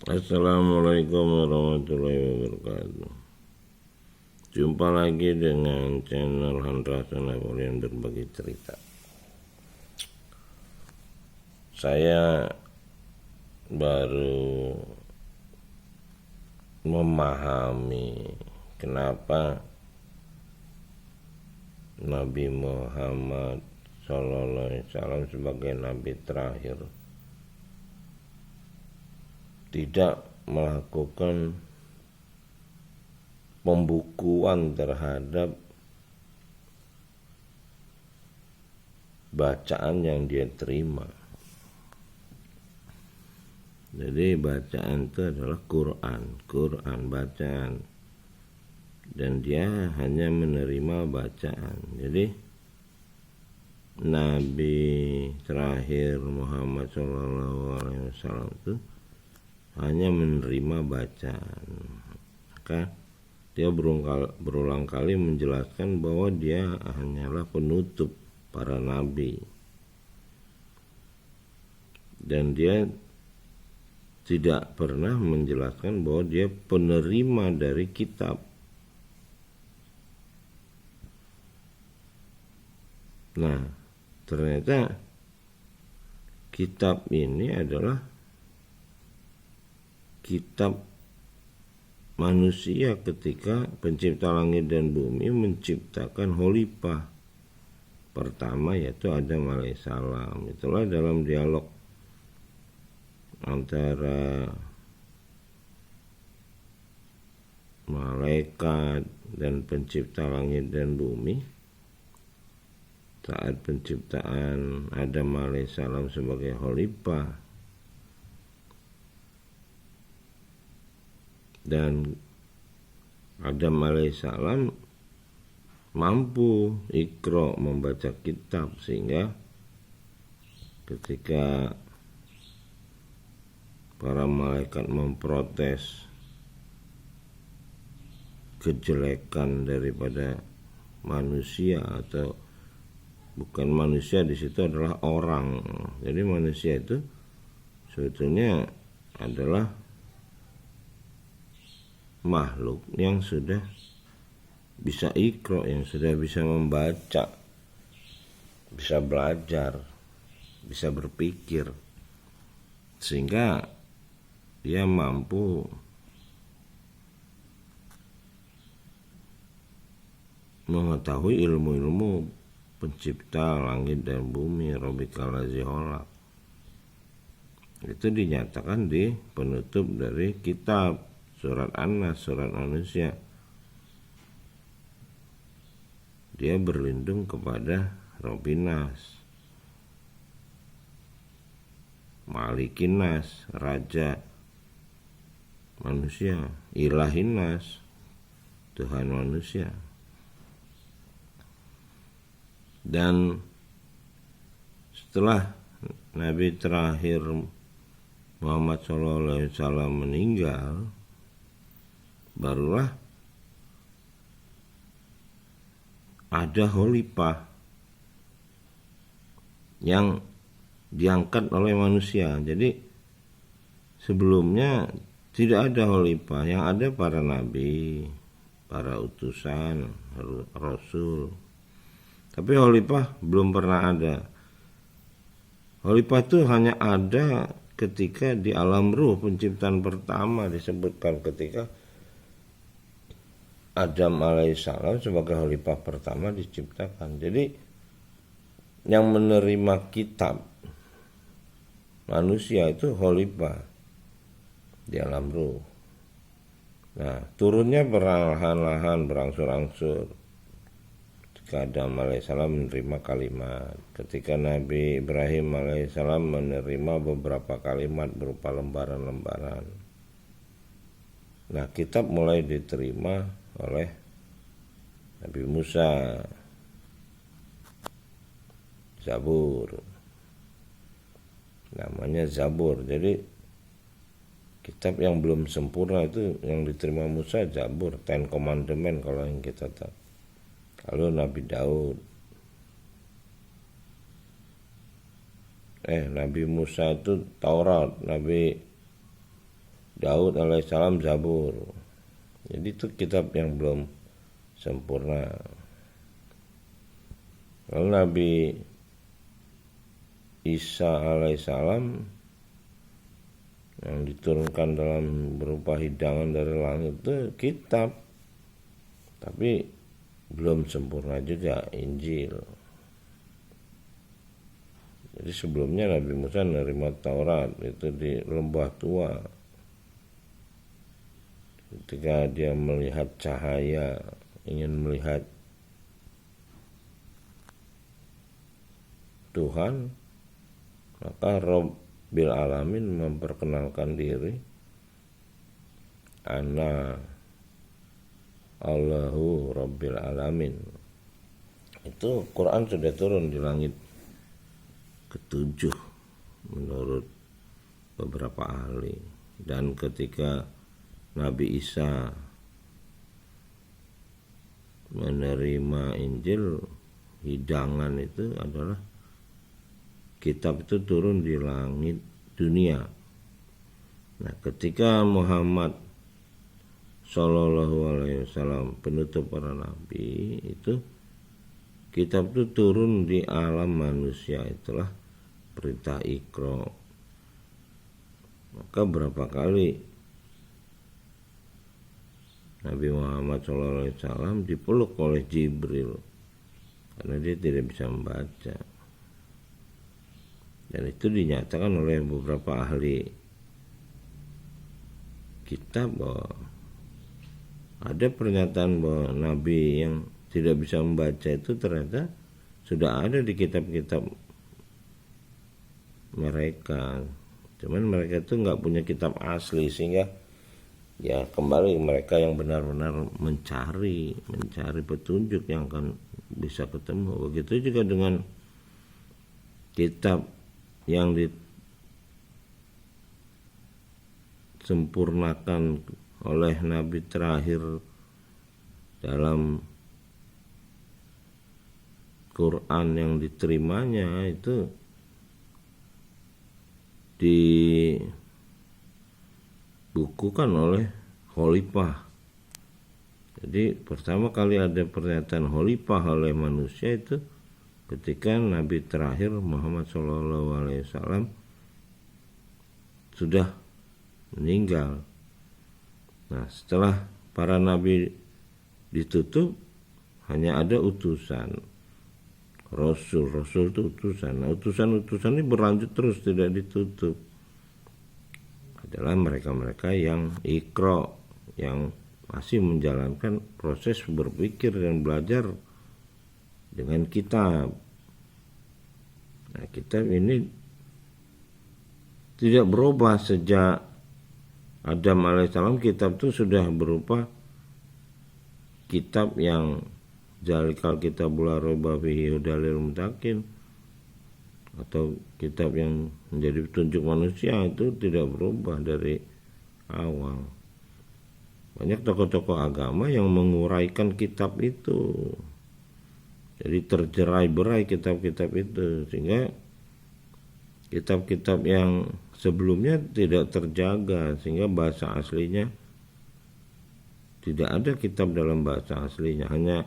Assalamualaikum warahmatullahi wabarakatuh. Jumpa lagi dengan channel Handrasa Napoleon Berbagi Cerita. Saya baru memahami kenapa Nabi Muhammad SAW sebagai Nabi terakhir tidak melakukan pembukuan terhadap bacaan yang dia terima. Jadi bacaan itu adalah Quran bacaan, dan dia hanya menerima bacaan. Jadi Nabi terakhir Muhammad SAW itu hanya menerima bacaan. Maka dia berulang kali menjelaskan bahwa dia hanyalah penutup para nabi, dan dia tidak pernah menjelaskan bahwa dia penerima dari kitab. Nah, ternyata kitab ini adalah kitab manusia ketika pencipta langit dan bumi menciptakan khalifah pertama, yaitu Adam alaihissalam. Itulah dalam dialog antara malaikat dan pencipta langit dan bumi saat penciptaan Adam alaihissalam sebagai khalifah. Dan Adam alaihissalam mampu Iqra, membaca kitab, sehingga ketika para malaikat memprotes kejelekan daripada manusia, atau bukan manusia, di situ adalah orang. Jadi manusia itu sebetulnya adalah makhluk yang sudah bisa Iqra, yang sudah bisa membaca, bisa belajar, bisa berpikir, sehingga dia mampu mengetahui ilmu-ilmu pencipta langit dan bumi, Rabbikal ladzi khalaq. Itu dinyatakan di penutup dari kitab surat An-Nas, surat manusia. Dia berlindung kepada Robbinas, Malikinas, Raja manusia, Ilahinas, Tuhan manusia. Dan setelah Nabi terakhir Muhammad SAW meninggal, barulah ada khalifah yang diangkat oleh manusia. Jadi sebelumnya tidak ada khalifah, yang ada para nabi, para utusan, rasul. Tapi khalifah belum pernah ada. Khalifah itu hanya ada ketika di alam ruh penciptaan pertama, disebutkan ketika Adam alaihissalam sebagai khalifah pertama diciptakan. Jadi yang menerima kitab manusia itu khalifah di alam ruh. Nah, turunnya perlahan-lahan, berangsur-angsur. Ketika Adam alaihissalam menerima kalimat, ketika Nabi Ibrahim alaihissalam menerima beberapa kalimat berupa lembaran-lembaran. Nah, kitab mulai diterima oleh Nabi Musa, Zabur, namanya Zabur. Jadi kitab yang belum sempurna itu yang diterima Musa, Zabur, Ten Commandment kalau yang kita tahu. Lalu Nabi Daud, Nabi Musa itu Taurat, Nabi Daud alaihissalam Zabur. Jadi itu kitab yang belum sempurna. Lalu Nabi Isa alaihissalam yang diturunkan dalam berupa hidangan dari langit itu kitab, tapi belum sempurna juga Injil. Jadi sebelumnya Nabi Musa menerima Taurat itu di lembah tua. Ketika dia melihat cahaya, ingin melihat Tuhan, maka Rabbil Alamin memperkenalkan diri, Ana Allahu Rabbil Alamin. Itu Quran sudah turun di langit ketujuh menurut beberapa ahli. Dan ketika Nabi Isa menerima Injil, hidangan itu adalah kitab itu turun di langit dunia. Nah, ketika Muhammad Sallallahu Alaihi Wasallam penutup para nabi, itu kitab itu turun di alam manusia, itulah perintah Iqra. Maka berapa kali Nabi Muhammad SAW dipeluk oleh Jibril karena dia tidak bisa membaca. Dan itu dinyatakan oleh beberapa ahli kitab bahwa ada pernyataan bahwa Nabi yang tidak bisa membaca itu ternyata sudah ada di kitab-kitab mereka. Cuman mereka itu nggak punya kitab asli, sehingga ya kembali mereka yang benar-benar mencari petunjuk yang akan bisa ketemu. Begitu juga dengan kitab yang disempurnakan oleh Nabi terakhir dalam Quran yang diterimanya, itu dibukukan oleh Khalifah. Jadi pertama kali ada pernyataan Khalifah oleh manusia itu ketika Nabi terakhir Muhammad SAW sudah meninggal. Nah, setelah para nabi ditutup, hanya ada utusan. Rasul itu utusan. Nah, utusan ini berlanjut terus, tidak ditutup. Adalah mereka-mereka yang Iqra, yang masih menjalankan proses berpikir dan belajar dengan kitab. Nah, kitab ini tidak berubah sejak Adam alaihissalam. Kitab itu sudah berupa kitab yang Zalikal kitabul la raiba fihi hudal lil muttaqin, atau kitab yang menjadi petunjuk manusia, itu tidak berubah dari awal. Banyak tokoh-tokoh agama yang menguraikan kitab itu, jadi terjerai-berai kitab-kitab itu, sehingga kitab-kitab yang sebelumnya tidak terjaga, sehingga bahasa aslinya tidak ada. Kitab dalam bahasa aslinya hanya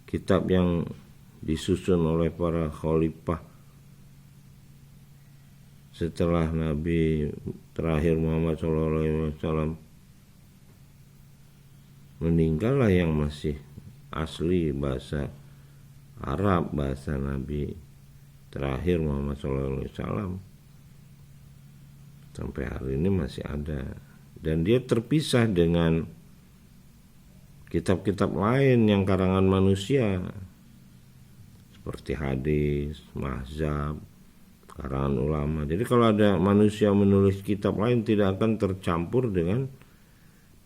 kitab yang disusun oleh para khalifah setelah Nabi terakhir Muhammad SAW meninggal lah, yang masih asli bahasa Arab, bahasa Nabi terakhir Muhammad SAW. Sampai hari ini masih ada, dan dia terpisah dengan kitab-kitab lain yang karangan manusia seperti hadis, mazhab, karangan ulama. Jadi kalau ada manusia menulis kitab lain, tidak akan tercampur dengan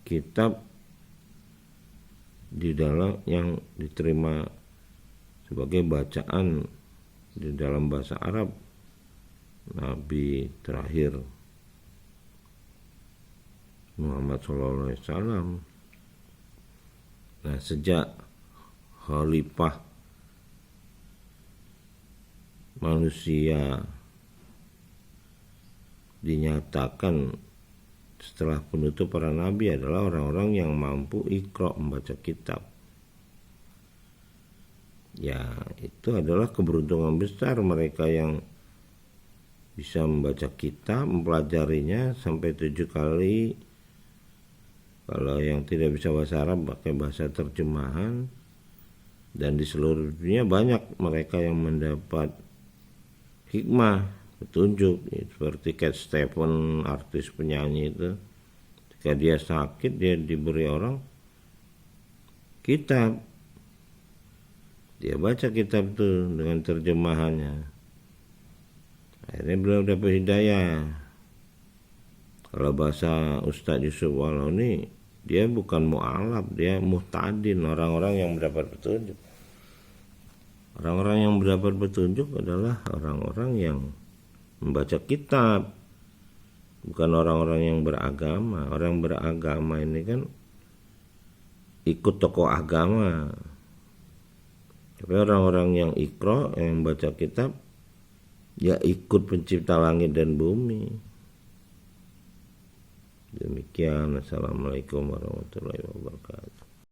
kitab di dalam yang diterima sebagai bacaan di dalam bahasa Arab Nabi terakhir Muhammad SAW. Nah, sejak khalifah manusia dinyatakan setelah penutup para nabi adalah orang-orang yang mampu iqra, membaca kitab. Ya, itu adalah keberuntungan besar mereka yang bisa membaca kitab, mempelajarinya sampai 7 kali. Kalau yang tidak bisa bahasa Arab pakai bahasa terjemahan. Dan di seluruh dunia banyak mereka yang mendapat hikmah, petunjuk, seperti Cat Stevens, artis penyanyi itu. Ketika dia sakit, dia diberi orang kitab. Dia baca kitab itu dengan terjemahannya. Akhirnya beliau dapat hidayah. Kalau bahasa Ustadz Yusuf Waloni, dia bukan mu'alaf, dia muhtadin, orang-orang yang mendapat petunjuk. Orang-orang yang mendapat petunjuk adalah orang-orang yang membaca kitab, bukan orang-orang yang beragama. Orang beragama ini kan ikut tokoh agama. Tapi orang-orang yang iqra, yang membaca kitab, ya ikut pencipta langit dan bumi. Demikian. Assalamualaikum warahmatullahi wabarakatuh.